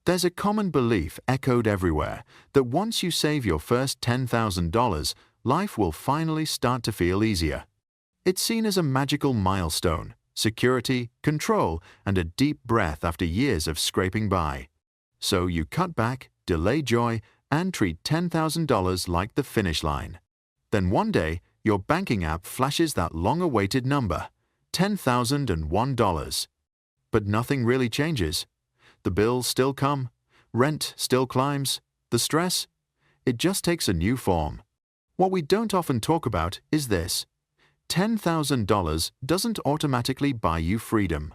There's a common belief echoed everywhere that once you save your first $10,000, life will finally start to feel easier. It's seen as a magical milestone, security, control, and a deep breath after years of scraping by. So you cut back, delay joy, and treat $10,000 like the finish line. Then one day, your banking app flashes that long-awaited number, $10,001. But nothing really changes. The bills still come, rent still climbs, the stress, it just takes a new form. What we don't often talk about is this. $10,000 doesn't automatically buy you freedom.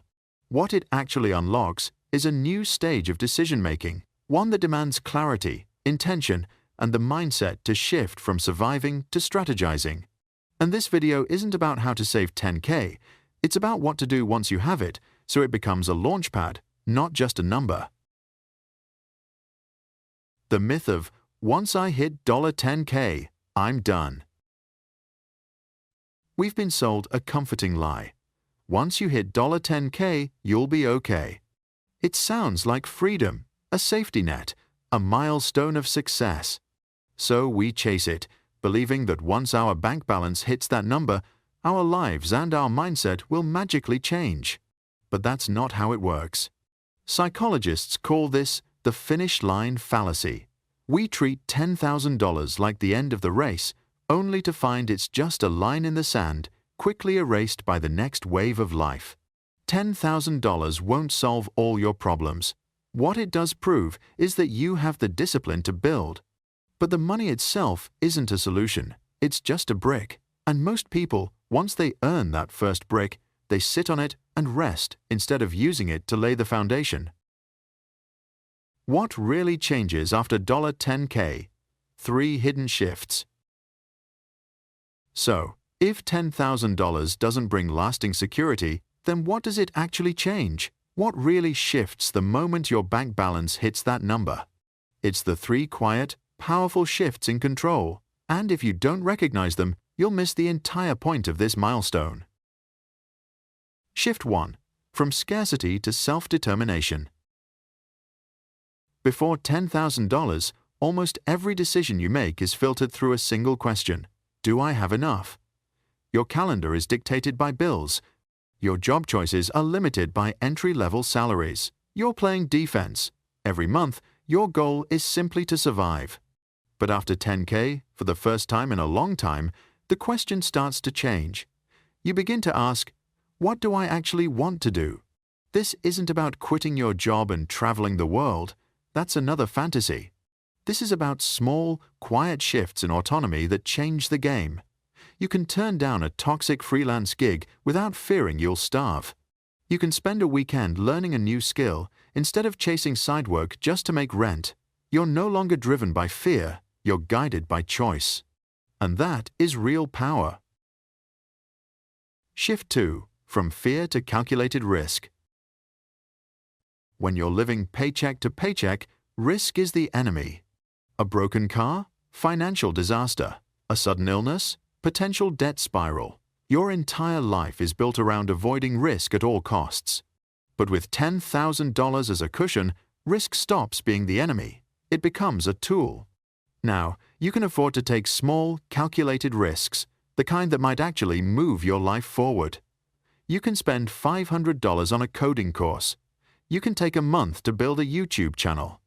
What it actually unlocks is a new stage of decision-making, one that demands clarity, intention, and the mindset to shift from surviving to strategizing. And this video isn't about how to save 10K, it's about what to do once you have it, so it becomes a launchpad, not just a number. The myth of, once I hit $10K, I'm done. We've been sold a comforting lie. Once you hit $10K, you'll be okay. It sounds like freedom, a safety net, a milestone of success. So we chase it, believing that once our bank balance hits that number, our lives and our mindset will magically change. But that's not how it works. Psychologists call this the finish line fallacy. We treat $10,000 like the end of the race, only to find it's just a line in the sand, quickly erased by the next wave of life. $10,000 won't solve all your problems. What it does prove is that you have the discipline to build. But the money itself isn't a solution, it's just a brick. And most people, once they earn that first brick, they sit on it and rest instead of using it to lay the foundation. What really changes after $10K? 3 hidden shifts. So, if $10,000 doesn't bring lasting security, then what does it actually change? What really shifts the moment your bank balance hits that number? It's the 3 quiet, powerful shifts in control, and if you don't recognize them, you'll miss the entire point of this milestone. Shift 1. From scarcity to self-determination. Before $10,000, almost every decision you make is filtered through a single question. Do I have enough? Your calendar is dictated by bills. Your job choices are limited by entry-level salaries. You're playing defense. Every month, your goal is simply to survive. But after $10K, for the first time in a long time, the question starts to change. You begin to ask, what do I actually want to do? This isn't about quitting your job and traveling the world. That's another fantasy. This is about small, quiet shifts in autonomy that change the game. You can turn down a toxic freelance gig without fearing you'll starve. You can spend a weekend learning a new skill instead of chasing side work just to make rent. You're no longer driven by fear, you're guided by choice. And that is real power. Shift 2. From fear to calculated risk. When you're living paycheck to paycheck, risk is the enemy. A broken car? Financial disaster. A sudden illness? Potential debt spiral. Your entire life is built around avoiding risk at all costs. But with $10,000 as a cushion, risk stops being the enemy. It becomes a tool. Now, you can afford to take small, calculated risks, the kind that might actually move your life forward. You can spend $500 on a coding course. You can take a month to build a YouTube channel.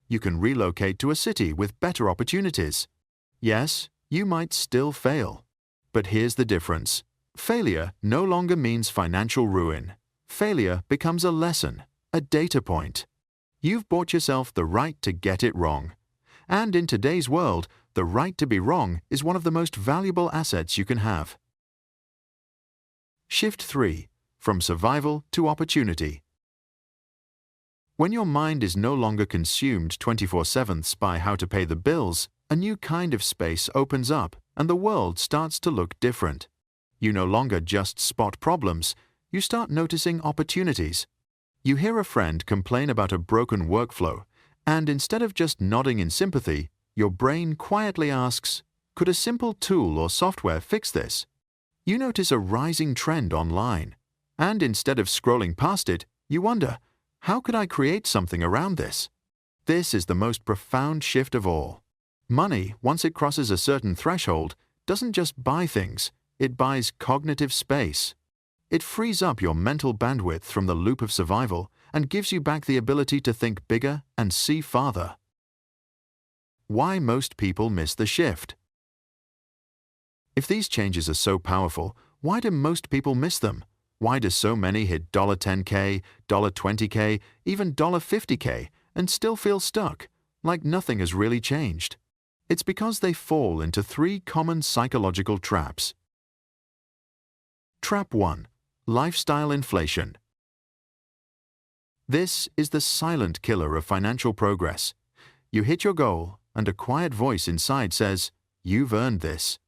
You can relocate to a city with better opportunities. Yes, you might still fail. But here's the difference. Failure no longer means financial ruin. Failure becomes a lesson, a data point. You've bought yourself the right to get it wrong. And in today's world, the right to be wrong is one of the most valuable assets you can have. Shift 3. From survival to opportunity. When your mind is no longer consumed 24/7 by how to pay the bills, a new kind of space opens up and the world starts to look different. You no longer just spot problems, you start noticing opportunities. You hear a friend complain about a broken workflow, and instead of just nodding in sympathy, your brain quietly asks, could a simple tool or software fix this? You notice a rising trend online, and instead of scrolling past it, you wonder, how could I create something around this? This is the most profound shift of all. Money, once it crosses a certain threshold, doesn't just buy things, it buys cognitive space. It frees up your mental bandwidth from the loop of survival and gives you back the ability to think bigger and see farther. Why most people miss the shift. If these changes are so powerful, why do most people miss them? Why do so many hit $10K, $20K, even $50K and still feel stuck, like nothing has really changed? It's because they fall into 3 common psychological traps. Trap 1. Lifestyle inflation. This is the silent killer of financial progress. You hit your goal, and a quiet voice inside says, "You've earned this.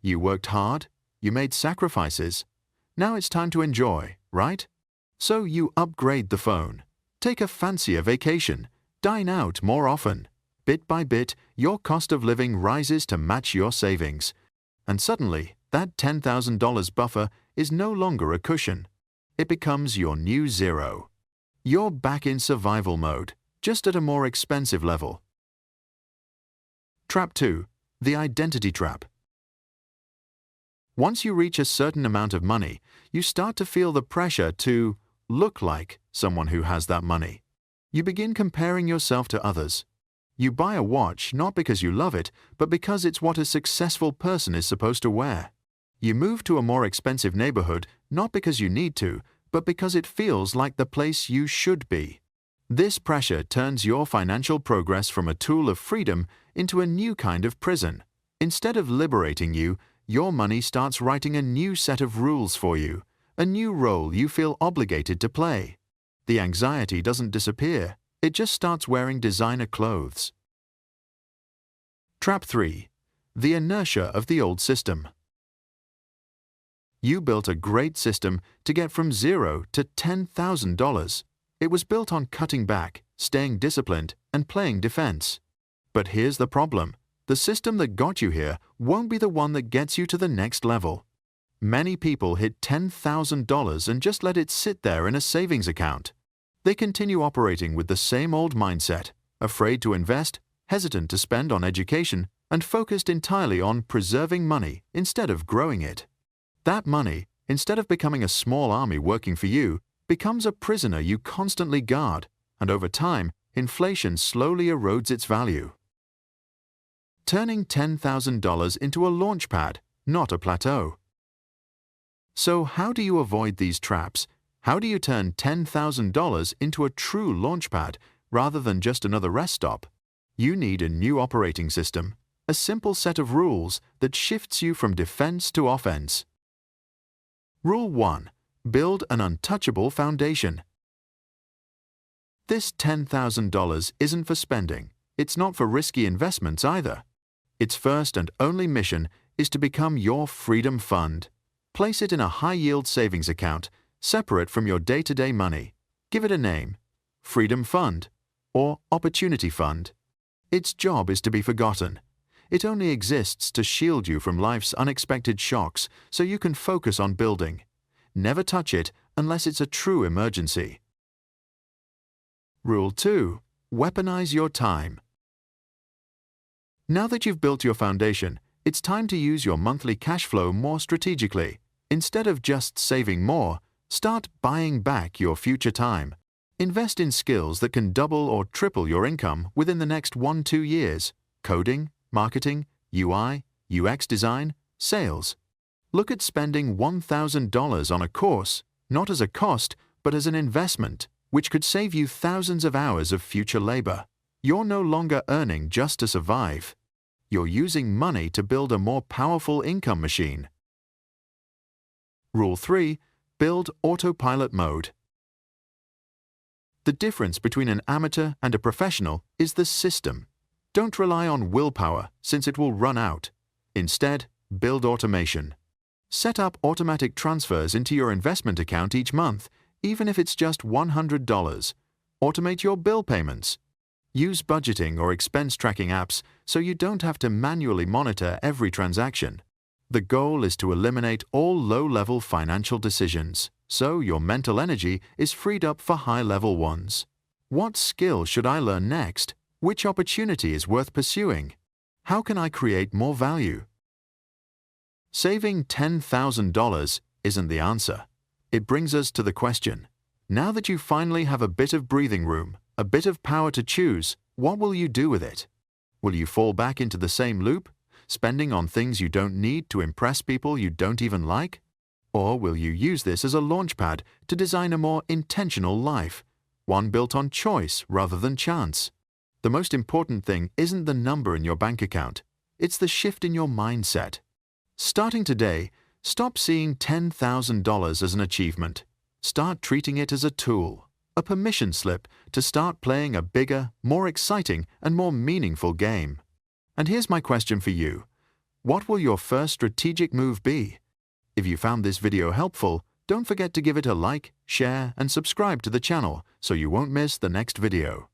You worked hard, you made sacrifices. Now it's time to enjoy, right?" So you upgrade the phone, take a fancier vacation, dine out more often. Bit by bit, your cost of living rises to match your savings. And suddenly, that $10,000 buffer is no longer a cushion. It becomes your new zero. You're back in survival mode, just at a more expensive level. Trap 2. The identity trap. Once you reach a certain amount of money, you start to feel the pressure to look like someone who has that money. You begin comparing yourself to others. You buy a watch not because you love it, but because it's what a successful person is supposed to wear. You move to a more expensive neighborhood not because you need to, but because it feels like the place you should be. This pressure turns your financial progress from a tool of freedom into a new kind of prison. Instead of liberating you, your money starts writing a new set of rules for you, a new role you feel obligated to play. The anxiety doesn't disappear, it just starts wearing designer clothes. Trap 3. The inertia of the old system. You built a great system to get from $0 to $10,000. It was built on cutting back, staying disciplined, and playing defense. But here's the problem. The system that got you here won't be the one that gets you to the next level. Many people hit $10,000 and just let it sit there in a savings account. They continue operating with the same old mindset, afraid to invest, hesitant to spend on education, and focused entirely on preserving money instead of growing it. That money, instead of becoming a small army working for you, becomes a prisoner you constantly guard, and over time, inflation slowly erodes its value. Turning $10,000 into a launch pad, not a plateau. So how do you avoid these traps? How do you turn $10,000 into a true launch pad rather than just another rest stop? You need a new operating system, a simple set of rules that shifts you from defense to offense. Rule 1. Build an untouchable foundation. This $10,000 isn't for spending. It's not for risky investments either. Its first and only mission is to become your freedom fund. Place it in a high-yield savings account, separate from your day-to-day money. Give it a name, Freedom Fund or Opportunity Fund. Its job is to be forgotten. It only exists to shield you from life's unexpected shocks so you can focus on building. Never touch it unless it's a true emergency. Rule 2. Weaponize your time. Now that you've built your foundation, it's time to use your monthly cash flow more strategically. Instead of just saving more, start buying back your future time. Invest in skills that can double or triple your income within the next 1-2 years. Coding, marketing, UI, UX design, sales. Look at spending $1,000 on a course, not as a cost, but as an investment, which could save you thousands of hours of future labor. You're no longer earning just to survive. You're using money to build a more powerful income machine. Rule 3. Build autopilot mode. The difference between an amateur and a professional is the system. Don't rely on willpower, since it will run out. Instead, build automation. Set up automatic transfers into your investment account each month, even if it's just $100. Automate your bill payments. Use budgeting or expense tracking apps so you don't have to manually monitor every transaction. The goal is to eliminate all low-level financial decisions, so your mental energy is freed up for high-level ones. What skill should I learn next? Which opportunity is worth pursuing? How can I create more value? Saving $10,000 isn't the answer. It brings us to the question, now that you finally have a bit of breathing room, a bit of power to choose, what will you do with it? Will you fall back into the same loop, spending on things you don't need to impress people you don't even like? Or will you use this as a launchpad to design a more intentional life, one built on choice rather than chance? The most important thing isn't the number in your bank account, it's the shift in your mindset. Starting today, stop seeing $10,000 as an achievement. Start treating it as a tool, a permission slip to start playing a bigger, more exciting, and more meaningful game. And here's my question for you. What will your first strategic move be? If you found this video helpful, don't forget to give it a like, share, and subscribe to the channel so you won't miss the next video.